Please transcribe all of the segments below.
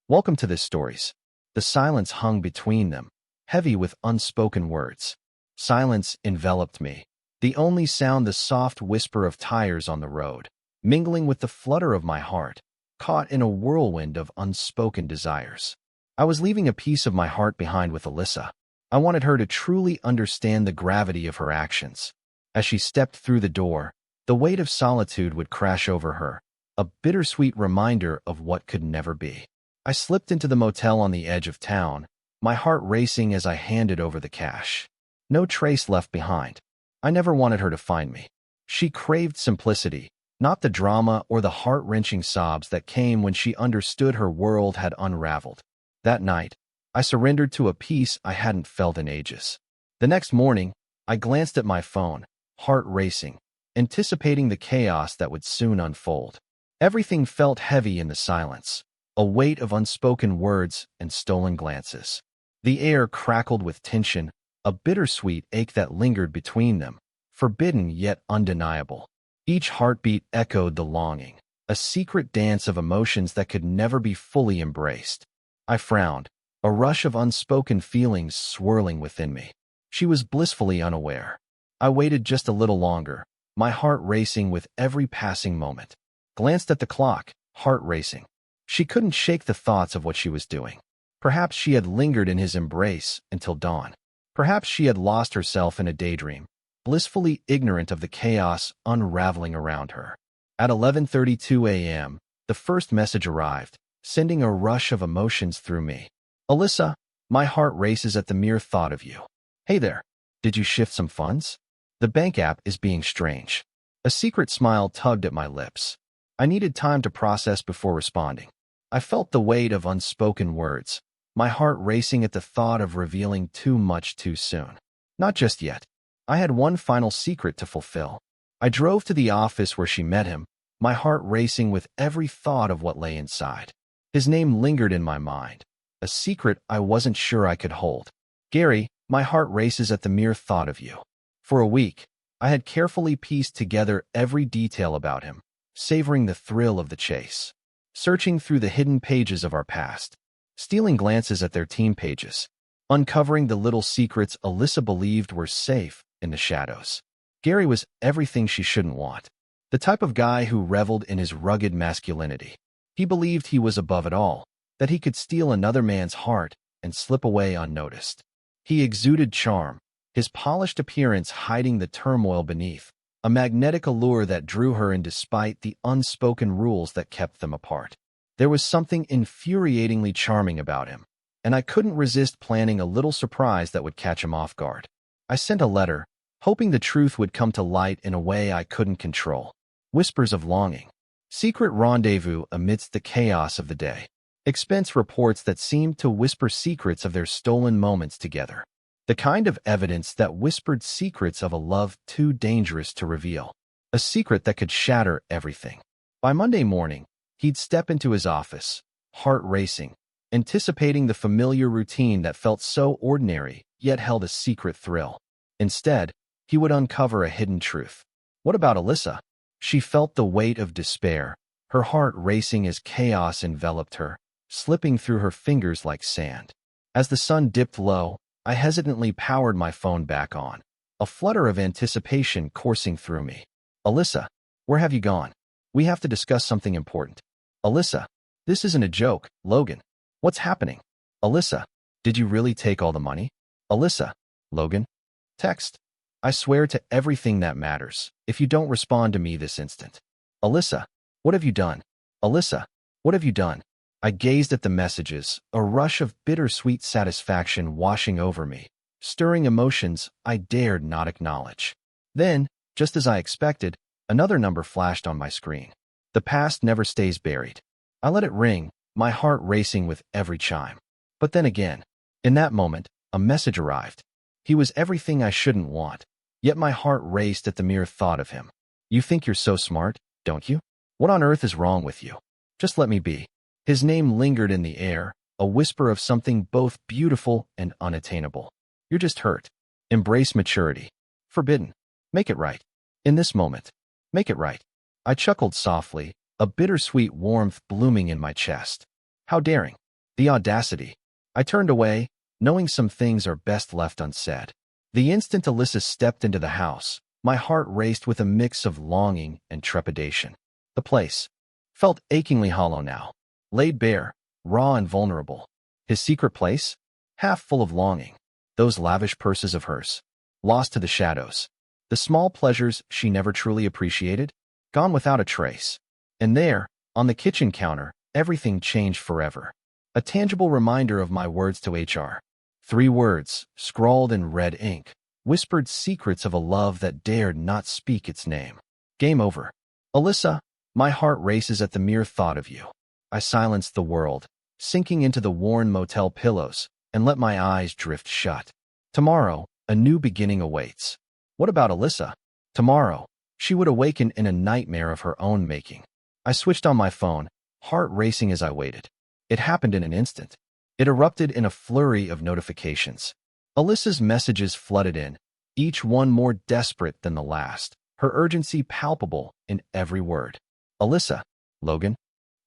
Welcome to this stories. The silence hung between them, heavy with unspoken words. Silence enveloped me, the only sound the soft whisper of tires on the road, mingling with the flutter of my heart, caught in a whirlwind of unspoken desires. I was leaving a piece of my heart behind with Alyssa. I wanted her to truly understand the gravity of her actions. As she stepped through the door, the weight of solitude would crash over her, a bittersweet reminder of what could never be. I slipped into the motel on the edge of town, my heart racing as I handed over the cash. No trace left behind. I never wanted her to find me. She craved simplicity, not the drama or the heart-wrenching sobs that came when she understood her world had unraveled. That night, I surrendered to a peace I hadn't felt in ages. The next morning, I glanced at my phone, heart racing, anticipating the chaos that would soon unfold. Everything felt heavy in the silence, a weight of unspoken words and stolen glances. The air crackled with tension, a bittersweet ache that lingered between them, forbidden yet undeniable. Each heartbeat echoed the longing, a secret dance of emotions that could never be fully embraced. I frowned, a rush of unspoken feelings swirling within me. She was blissfully unaware. I waited just a little longer, my heart racing with every passing moment. Glanced at the clock, heart racing. She couldn't shake the thoughts of what she was doing. Perhaps she had lingered in his embrace until dawn. Perhaps she had lost herself in a daydream, blissfully ignorant of the chaos unraveling around her. At 11:32 a.m., the first message arrived, sending a rush of emotions through me. Alyssa, my heart races at the mere thought of you. Hey there, did you shift some funds? The bank app is being strange. A secret smile tugged at my lips. I needed time to process before responding. I felt the weight of unspoken words, my heart racing at the thought of revealing too much too soon. Not just yet. I had one final secret to fulfill. I drove to the office where she met him, my heart racing with every thought of what lay inside. His name lingered in my mind, a secret I wasn't sure I could hold. Gary, my heart races at the mere thought of you. For a week, I had carefully pieced together every detail about him, savoring the thrill of the chase. Searching through the hidden pages of our past, stealing glances at their team pages, uncovering the little secrets Alyssa believed were safe in the shadows. Gary was everything she shouldn't want. The type of guy who reveled in his rugged masculinity. He believed he was above it all, that he could steal another man's heart and slip away unnoticed. He exuded charm, his polished appearance hiding the turmoil beneath, a magnetic allure that drew her in despite the unspoken rules that kept them apart. There was something infuriatingly charming about him, and I couldn't resist planning a little surprise that would catch him off guard. I sent a letter, hoping the truth would come to light in a way I couldn't control. Whispers of longing. Secret rendezvous amidst the chaos of the day. Expense reports that seemed to whisper secrets of their stolen moments together. The kind of evidence that whispered secrets of a love too dangerous to reveal. A secret that could shatter everything. By Monday morning, he'd step into his office, heart racing, anticipating the familiar routine that felt so ordinary, yet held a secret thrill. Instead, he would uncover a hidden truth. What about Alyssa? She felt the weight of despair, her heart racing as chaos enveloped her, slipping through her fingers like sand. As the sun dipped low, I hesitantly powered my phone back on, a flutter of anticipation coursing through me. Alyssa, where have you gone? We have to discuss something important. Alyssa, this isn't a joke, Logan. What's happening? Alyssa, did you really take all the money? Alyssa, Logan. Text. I swear to everything that matters, if you don't respond to me this instant. Alyssa, what have you done? Alyssa, what have you done? I gazed at the messages, a rush of bittersweet satisfaction washing over me, stirring emotions I dared not acknowledge. Then, just as I expected, another number flashed on my screen. The past never stays buried. I let it ring, my heart racing with every chime. But then again, in that moment, a message arrived. He was everything I shouldn't want, yet my heart raced at the mere thought of him. You think you're so smart, don't you? What on earth is wrong with you? Just let me be. His name lingered in the air, a whisper of something both beautiful and unattainable. You're just hurt. Embrace maturity. Forbidden. Make it right. In this moment. Make it right. I chuckled softly, a bittersweet warmth blooming in my chest. How daring. The audacity. I turned away, knowing some things are best left unsaid. The instant Alyssa stepped into the house, my heart raced with a mix of longing and trepidation. The place felt achingly hollow now, laid bare, raw and vulnerable. His secret place? Half full of longing. Those lavish purses of hers, lost to the shadows. The small pleasures she never truly appreciated, gone without a trace. And there, on the kitchen counter, everything changed forever. A tangible reminder of my words to HR. 3 words, scrawled in red ink, whispered secrets of a love that dared not speak its name. Game over. Alyssa, my heart races at the mere thought of you. I silenced the world, sinking into the worn motel pillows, and let my eyes drift shut. Tomorrow, a new beginning awaits. What about Alyssa? Tomorrow, she would awaken in a nightmare of her own making. I switched on my phone, heart racing as I waited. It happened in an instant. It erupted in a flurry of notifications. Alyssa's messages flooded in, each one more desperate than the last, her urgency palpable in every word. Alyssa, Logan,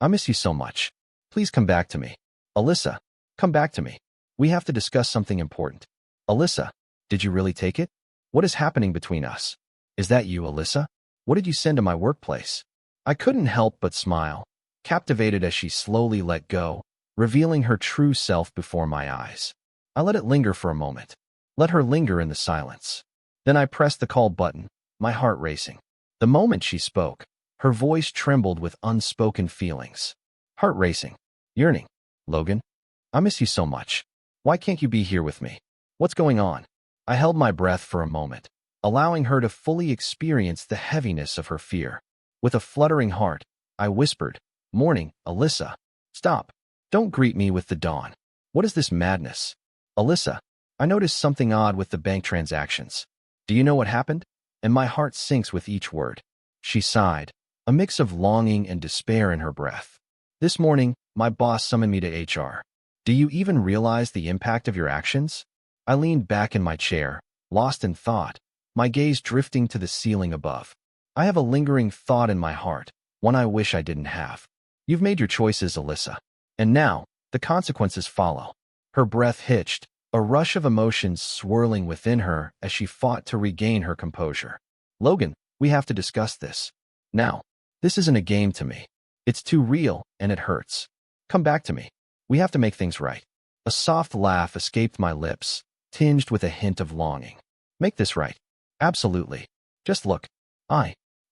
I miss you so much. Please come back to me. Alyssa, come back to me. We have to discuss something important. Alyssa, did you really take it? What is happening between us? Is that you, Alyssa? What did you send to my workplace? I couldn't help but smile, captivated as she slowly let go, revealing her true self before my eyes. I let it linger for a moment, let her linger in the silence. Then I pressed the call button, my heart racing. The moment she spoke, her voice trembled with unspoken feelings. Heart racing, yearning. Logan, I miss you so much. Why can't you be here with me? What's going on? I held my breath for a moment, allowing her to fully experience the heaviness of her fear. With a fluttering heart, I whispered, "Morning, Alyssa. Stop. Don't greet me with the dawn. What is this madness? Alyssa, I noticed something odd with the bank transactions. Do you know what happened?" And my heart sinks with each word. She sighed, a mix of longing and despair in her breath. "This morning, my boss summoned me to HR. Do you even realize the impact of your actions?" I leaned back in my chair, lost in thought, my gaze drifting to the ceiling above. I have a lingering thought in my heart, one I wish I didn't have. You've made your choices, Alyssa. And now, the consequences follow. Her breath hitched, a rush of emotions swirling within her as she fought to regain her composure. "Logan, we have to discuss this. Now, this isn't a game to me. It's too real, and it hurts. Come back to me. We have to make things right." A soft laugh escaped my lips, tinged with a hint of longing. "Make this right? Absolutely. Just look.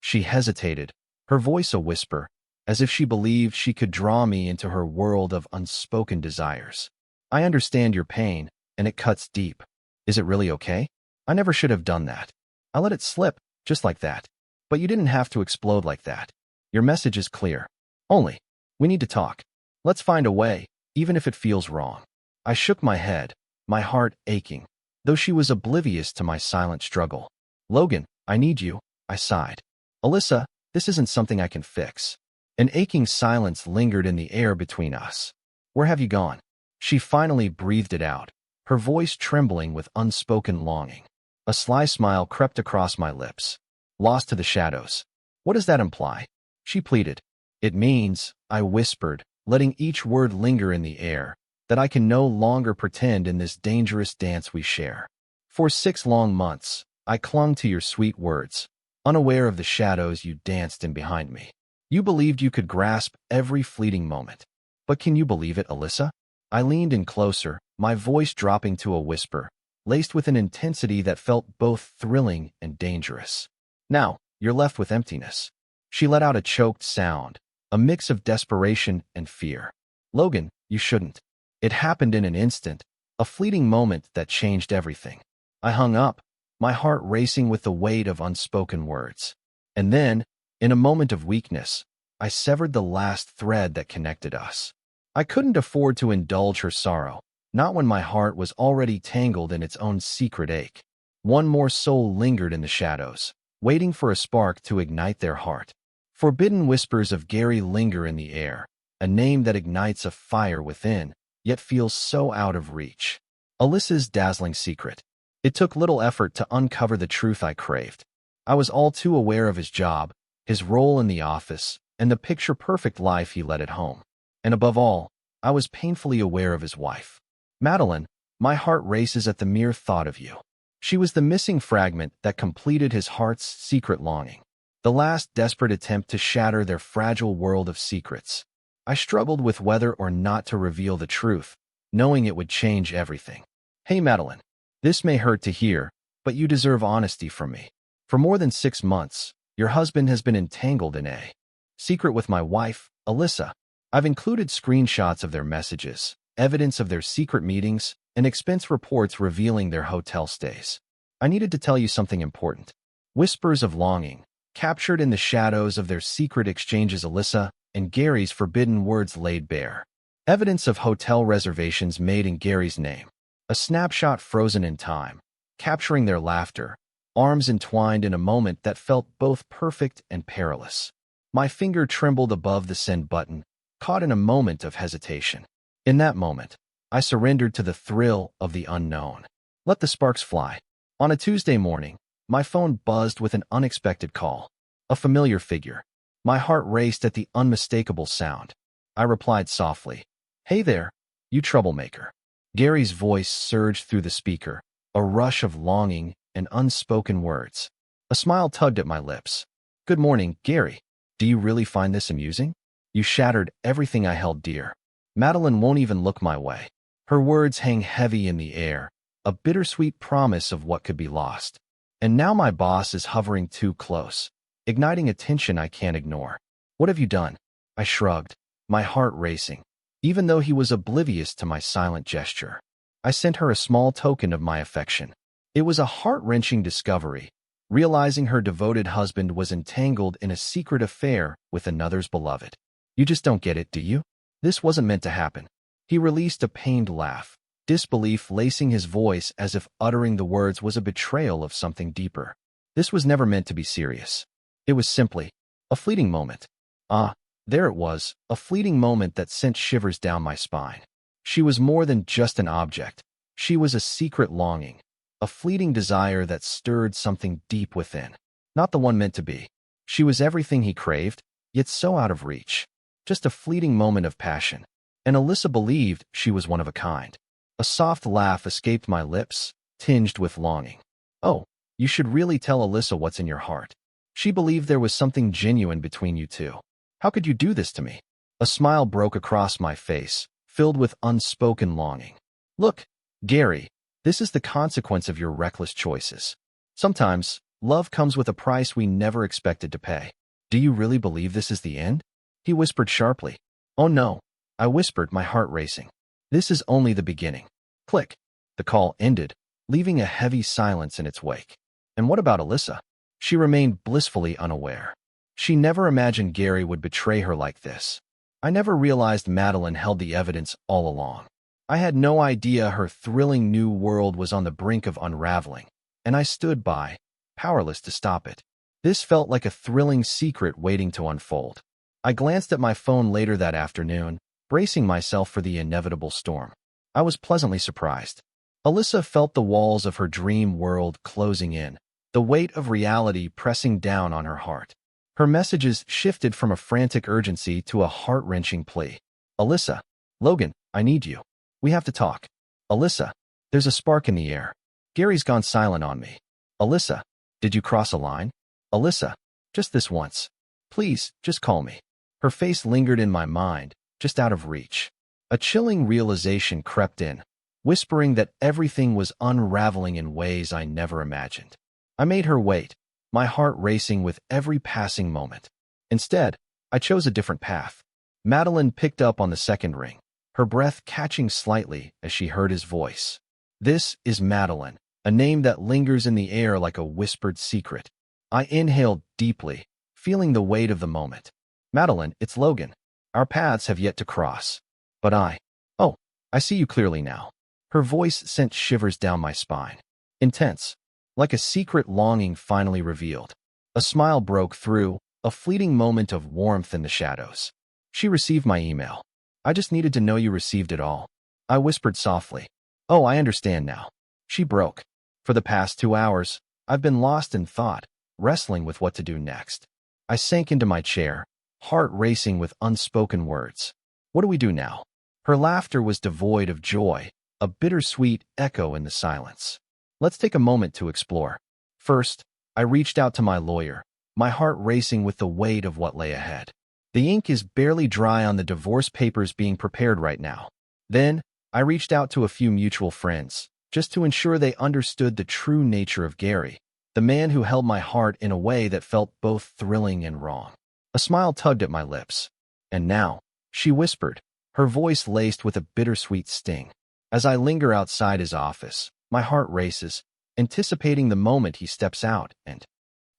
She hesitated, her voice a whisper, as if she believed she could draw me into her world of unspoken desires. "I understand your pain, and it cuts deep. Is it really okay? I never should have done that. I let it slip, just like that. But you didn't have to explode like that. Your message is clear. Only, we need to talk. Let's find a way, even if it feels wrong." I shook my head, my heart aching, though she was oblivious to my silent struggle. "Logan, I need you," I sighed. "Alyssa, this isn't something I can fix." An aching silence lingered in the air between us. "Where have you gone?" She finally breathed it out, her voice trembling with unspoken longing. A sly smile crept across my lips. "Lost to the shadows." "What does that imply?" she pleaded. "It means," I whispered, letting each word linger in the air, "that I can no longer pretend in this dangerous dance we share. For 6 long months, I clung to your sweet words, unaware of the shadows you danced in behind me. You believed you could grasp every fleeting moment. But can you believe it, Alyssa?" I leaned in closer, my voice dropping to a whisper, laced with an intensity that felt both thrilling and dangerous. "Now, you're left with emptiness." She let out a choked sound, a mix of desperation and fear. "Logan, you shouldn't." It happened in an instant, a fleeting moment that changed everything. I hung up, my heart racing with the weight of unspoken words. And then, in a moment of weakness, I severed the last thread that connected us. I couldn't afford to indulge her sorrow, not when my heart was already tangled in its own secret ache. One more soul lingered in the shadows, waiting for a spark to ignite their heart. Forbidden whispers of Gary linger in the air, a name that ignites a fire within, yet feels so out of reach. Alyssa's dazzling secret. It took little effort to uncover the truth I craved. I was all too aware of his job, his role in the office, and the picture-perfect life he led at home. And above all, I was painfully aware of his wife. Madeline, my heart races at the mere thought of you. She was the missing fragment that completed his heart's secret longing, the last desperate attempt to shatter their fragile world of secrets. I struggled with whether or not to reveal the truth, knowing it would change everything. Hey Madeline, this may hurt to hear, but you deserve honesty from me. For more than 6 months, your husband has been entangled in a secret with my wife, Alyssa. I've included screenshots of their messages, evidence of their secret meetings, and expense reports revealing their hotel stays. I needed to tell you something important. Whispers of longing, captured in the shadows of their secret exchanges, Alyssa and Gary's forbidden words laid bare. Evidence of hotel reservations made in Gary's name. A snapshot frozen in time, capturing their laughter, arms entwined in a moment that felt both perfect and perilous. My finger trembled above the send button, caught in a moment of hesitation. In that moment, I surrendered to the thrill of the unknown. Let the sparks fly. On a Tuesday morning, my phone buzzed with an unexpected call. A familiar figure. My heart raced at the unmistakable sound. I replied softly, "Hey there, you troublemaker." Gary's voice surged through the speaker, a rush of longing and unspoken words. A smile tugged at my lips. "Good morning, Gary. Do you really find this amusing? You shattered everything I held dear. Madeline won't even look my way." Her words hang heavy in the air, a bittersweet promise of what could be lost. And now my boss is hovering too close, igniting a tension I can't ignore. "What have you done?" I shrugged, my heart racing, even though he was oblivious to my silent gesture. I sent her a small token of my affection. It was a heart-wrenching discovery, realizing her devoted husband was entangled in a secret affair with another's beloved. "You just don't get it, do you? This wasn't meant to happen." He released a pained laugh, disbelief lacing his voice as if uttering the words was a betrayal of something deeper. "This was never meant to be serious. It was simply a fleeting moment." Ah, there it was, a fleeting moment that sent shivers down my spine. She was more than just an object. She was a secret longing, a fleeting desire that stirred something deep within. Not the one meant to be. She was everything he craved, yet so out of reach. Just a fleeting moment of passion. And Alyssa believed she was one of a kind. A soft laugh escaped my lips, tinged with longing. "Oh, you should really tell Alyssa what's in your heart. She believed there was something genuine between you two. How could you do this to me?" A smile broke across my face, filled with unspoken longing. "Look, Gary, this is the consequence of your reckless choices. Sometimes, love comes with a price we never expected to pay. Do you really believe this is the end?" He whispered sharply. "Oh no," I whispered, my heart racing. "This is only the beginning." Click. The call ended, leaving a heavy silence in its wake. And what about Alyssa? She remained blissfully unaware. She never imagined Gary would betray her like this. I never realized Madeline held the evidence all along. I had no idea her thrilling new world was on the brink of unraveling, and I stood by, powerless to stop it. This felt like a thrilling secret waiting to unfold. I glanced at my phone later that afternoon, bracing myself for the inevitable storm. I was pleasantly surprised. Alyssa felt the walls of her dream world closing in, the weight of reality pressing down on her heart. Her messages shifted from a frantic urgency to a heart-wrenching plea. "Alyssa, Logan, I need you. We have to talk. Alyssa, there's a spark in the air. Gary's gone silent on me. Alyssa, did you cross a line? Alyssa, just this once. Please, just call me." Her face lingered in my mind, just out of reach. A chilling realization crept in, whispering that everything was unraveling in ways I never imagined. I made her wait, my heart racing with every passing moment. Instead, I chose a different path. Madeline picked up on the second ring, her breath catching slightly as she heard his voice. "This is Madeline," a name that lingers in the air like a whispered secret. I inhaled deeply, feeling the weight of the moment. "Madeline, it's Logan. Our paths have yet to cross. But Oh, I see you clearly now." Her voice sent shivers down my spine. Intense, like a secret longing finally revealed. A smile broke through, a fleeting moment of warmth in the shadows. "She received my email. I just needed to know you received it all." I whispered softly. "Oh, I understand now." She broke. "For the past 2 hours, I've been lost in thought, wrestling with what to do next." I sank into my chair, heart racing with unspoken words. "What do we do now?" Her laughter was devoid of joy, a bittersweet echo in the silence. Let's take a moment to explore. First, I reached out to my lawyer, my heart racing with the weight of what lay ahead. The ink is barely dry on the divorce papers being prepared right now. Then, I reached out to a few mutual friends, just to ensure they understood the true nature of Gary, the man who held my heart in a way that felt both thrilling and wrong. A smile tugged at my lips. And now, she whispered, her voice laced with a bittersweet sting. As I linger outside his office, my heart races, anticipating the moment he steps out and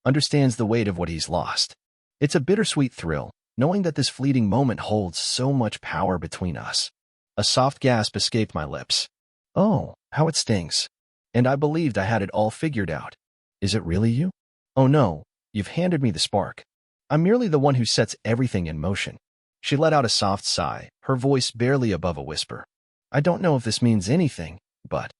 understands the weight of what he's lost. It's a bittersweet thrill, knowing that this fleeting moment holds so much power between us. A soft gasp escaped my lips. Oh, how it stings. And I believed I had it all figured out. Is it really you? Oh no, you've handed me the spark. I'm merely the one who sets everything in motion. She let out a soft sigh, her voice barely above a whisper. I don't know if this means anything, but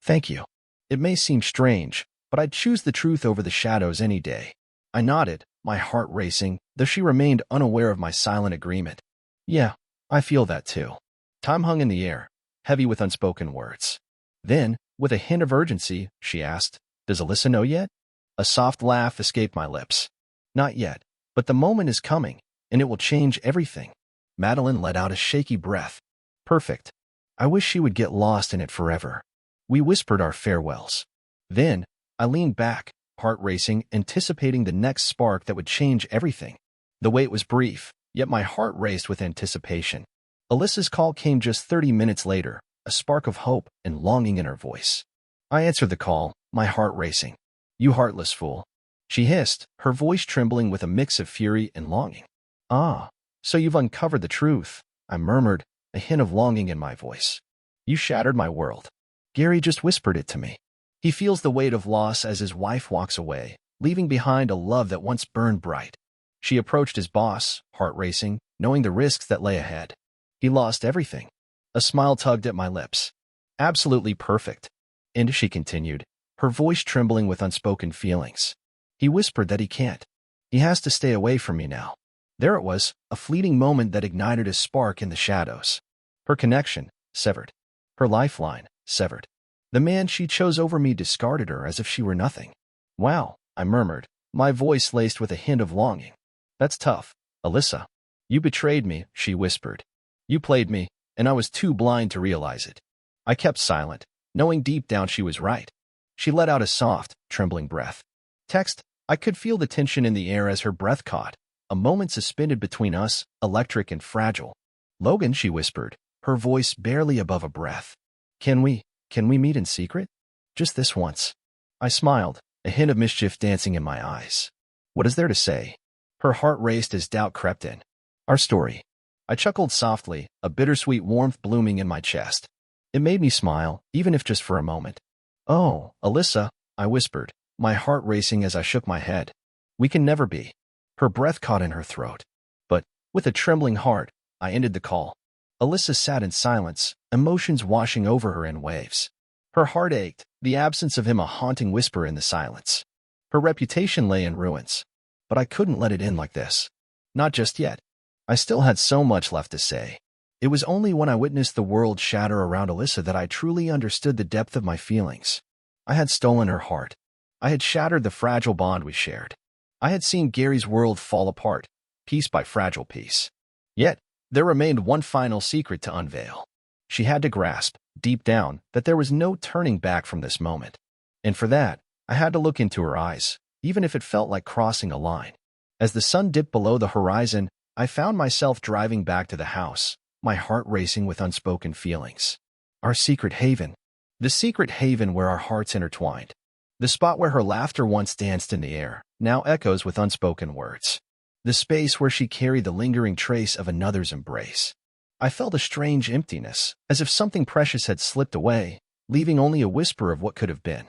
thank you. It may seem strange, but I'd choose the truth over the shadows any day. I nodded, my heart racing, though she remained unaware of my silent agreement. Yeah, I feel that too. Time hung in the air, heavy with unspoken words. Then, with a hint of urgency, she asked, Does Alyssa know yet? A soft laugh escaped my lips. Not yet, but the moment is coming, and it will change everything. Madeline let out a shaky breath. Perfect. I wish she would get lost in it forever. We whispered our farewells. Then, I leaned back, heart racing, anticipating the next spark that would change everything. The wait was brief, yet my heart raced with anticipation. Alyssa's call came just 30 minutes later, a spark of hope and longing in her voice. I answered the call, my heart racing. You heartless fool. She hissed, her voice trembling with a mix of fury and longing. Ah, so you've uncovered the truth, I murmured, a hint of longing in my voice. You shattered my world. Gary just whispered it to me. He feels the weight of loss as his wife walks away, leaving behind a love that once burned bright. She approached his boss, heart racing, knowing the risks that lay ahead. He lost everything. A smile tugged at my lips. Absolutely perfect. And she continued, her voice trembling with unspoken feelings. He whispered that he can't. He has to stay away from me now. There it was, a fleeting moment that ignited a spark in the shadows. Her connection, severed. Her lifeline, severed. The man she chose over me discarded her as if she were nothing. Wow, I murmured, my voice laced with a hint of longing. That's tough, Alyssa. You betrayed me, she whispered. You played me, and I was too blind to realize it. I kept silent, knowing deep down she was right. She let out a soft, trembling breath. Text, I could feel the tension in the air as her breath caught, a moment suspended between us, electric and fragile. Logan, she whispered, her voice barely above a breath. Can we meet in secret? Just this once. I smiled, a hint of mischief dancing in my eyes. What is there to say? Her heart raced as doubt crept in. Our story. I chuckled softly, a bittersweet warmth blooming in my chest. It made me smile, even if just for a moment. Oh, Alyssa, I whispered, my heart racing as I shook my head. We can never be. Her breath caught in her throat. But, with a trembling heart, I ended the call. Alyssa sat in silence, emotions washing over her in waves. Her heart ached, the absence of him a haunting whisper in the silence. Her reputation lay in ruins. But I couldn't let it end like this. Not just yet. I still had so much left to say. It was only when I witnessed the world shatter around Alyssa that I truly understood the depth of my feelings. I had stolen her heart. I had shattered the fragile bond we shared. I had seen Gary's world fall apart, piece by fragile piece. Yet, there remained one final secret to unveil. She had to grasp, deep down, that there was no turning back from this moment. And for that, I had to look into her eyes, even if it felt like crossing a line. As the sun dipped below the horizon, I found myself driving back to the house, my heart racing with unspoken feelings. Our secret haven. The secret haven where our hearts intertwined. The spot where her laughter once danced in the air, now echoes with unspoken words. The space where she carried the lingering trace of another's embrace. I felt a strange emptiness, as if something precious had slipped away, leaving only a whisper of what could have been.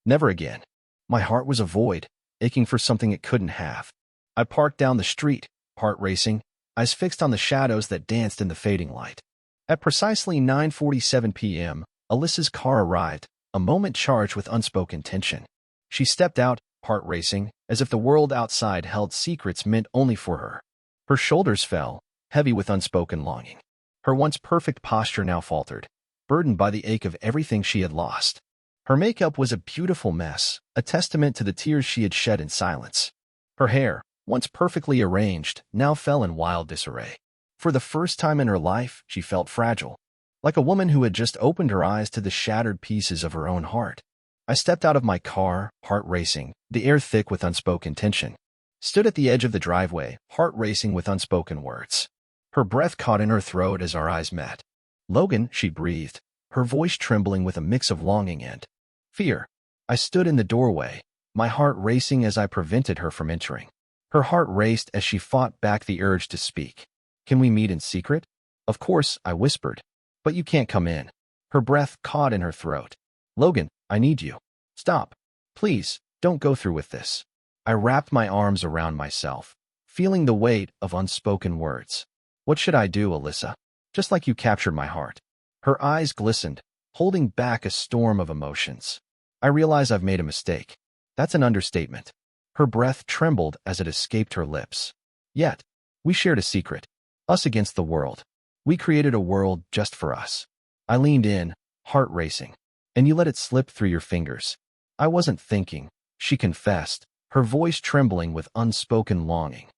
Never again. My heart was a void, aching for something it couldn't have. I parked down the street, heart racing, eyes fixed on the shadows that danced in the fading light. At precisely 9:47 p.m., Alyssa's car arrived, a moment charged with unspoken tension. She stepped out, heart racing, as if the world outside held secrets meant only for her. Her shoulders fell, heavy with unspoken longing. Her once perfect posture now faltered, burdened by the ache of everything she had lost. Her makeup was a beautiful mess, a testament to the tears she had shed in silence. Her hair, once perfectly arranged, now fell in wild disarray. For the first time in her life, she felt fragile, like a woman who had just opened her eyes to the shattered pieces of her own heart. I stepped out of my car, heart racing, the air thick with unspoken tension. Stood at the edge of the driveway, heart racing with unspoken words. Her breath caught in her throat as our eyes met. "Logan," she breathed, her voice trembling with a mix of longing and fear. I stood in the doorway, my heart racing as I prevented her from entering. Her heart raced as she fought back the urge to speak. "Can we meet in secret?" "Of course," I whispered. "But you can't come in." Her breath caught in her throat. "Logan, I need you. Stop. Please, don't go through with this." I wrapped my arms around myself, feeling the weight of unspoken words. "What should I do, Alyssa? Just like you captured my heart." Her eyes glistened, holding back a storm of emotions. "I realize I've made a mistake." "That's an understatement." Her breath trembled as it escaped her lips. "Yet, we shared a secret. Us against the world. We created a world just for us." I leaned in, heart racing. "And you let it slip through your fingers." "I wasn't thinking," she confessed, her voice trembling with unspoken longing.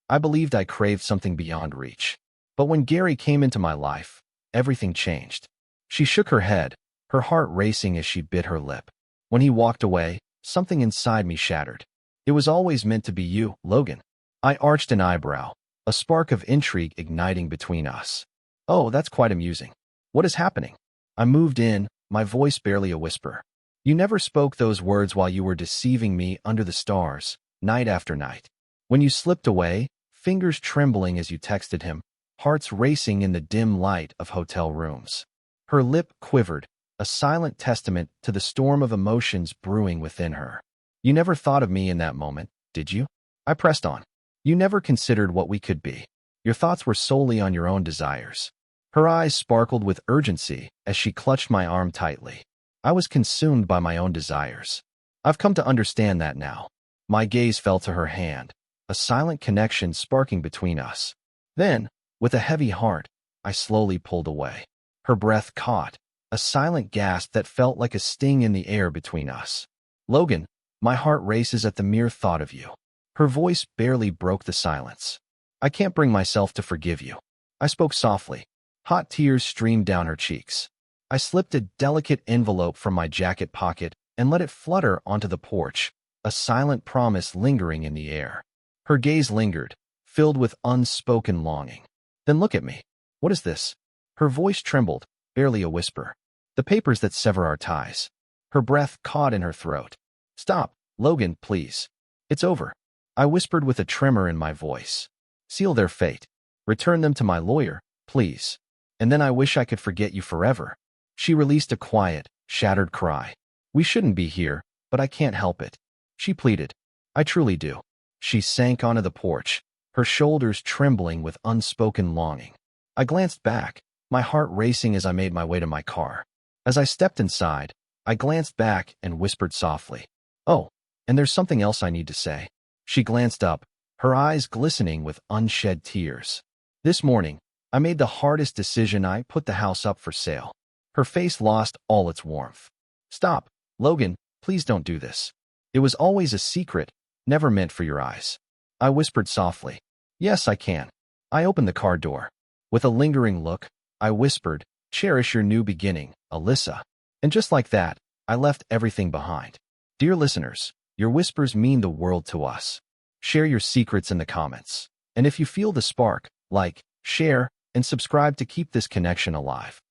I believed I craved something beyond reach. But when Gary came into my life, everything changed." She shook her head, her heart racing as she bit her lip. "When he walked away, something inside me shattered. It was always meant to be you, Logan." I arched an eyebrow, a spark of intrigue igniting between us. "Oh, that's quite amusing. What is happening?" I moved in, my voice barely a whisper. "You never spoke those words while you were deceiving me under the stars, night after night. When you slipped away, fingers trembling as you texted him, hearts racing in the dim light of hotel rooms." Her lip quivered, a silent testament to the storm of emotions brewing within her. "You never thought of me in that moment, did you?" I pressed on. "You never considered what we could be. Your thoughts were solely on your own desires." Her eyes sparkled with urgency as she clutched my arm tightly. "I was consumed by my own desires. I've come to understand that now." My gaze fell to her hand, a silent connection sparking between us. Then, with a heavy heart, I slowly pulled away. Her breath caught, a silent gasp that felt like a sting in the air between us. "Logan, my heart races at the mere thought of you." Her voice barely broke the silence. "I can't bring myself to forgive you." I spoke softly. Hot tears streamed down her cheeks. I slipped a delicate envelope from my jacket pocket and let it flutter onto the porch, a silent promise lingering in the air. Her gaze lingered, filled with unspoken longing. "Then look at me. What is this?" Her voice trembled, barely a whisper. "The papers that sever our ties." Her breath caught in her throat. "Stop, Logan, please. It's over." I whispered with a tremor in my voice. "Seal their fate. Return them to my lawyer, please. And then I wish I could forget you forever." She released a quiet, shattered cry. "We shouldn't be here, but I can't help it," she pleaded. "I truly do." She sank onto the porch, her shoulders trembling with unspoken longing. I glanced back, my heart racing as I made my way to my car. As I stepped inside, I glanced back and whispered softly, "Oh, and there's something else I need to say." She glanced up, her eyes glistening with unshed tears. "This morning, I made the hardest decision. I put the house up for sale." Her face lost all its warmth. "Stop, Logan, please don't do this. It was always a secret, never meant for your eyes." I whispered softly, "Yes, I can." I opened the car door. With a lingering look, I whispered, "Cherish your new beginning, Alyssa." And just like that, I left everything behind. Dear listeners, your whispers mean the world to us. Share your secrets in the comments. And if you feel the spark, like, share, and subscribe to keep this connection alive.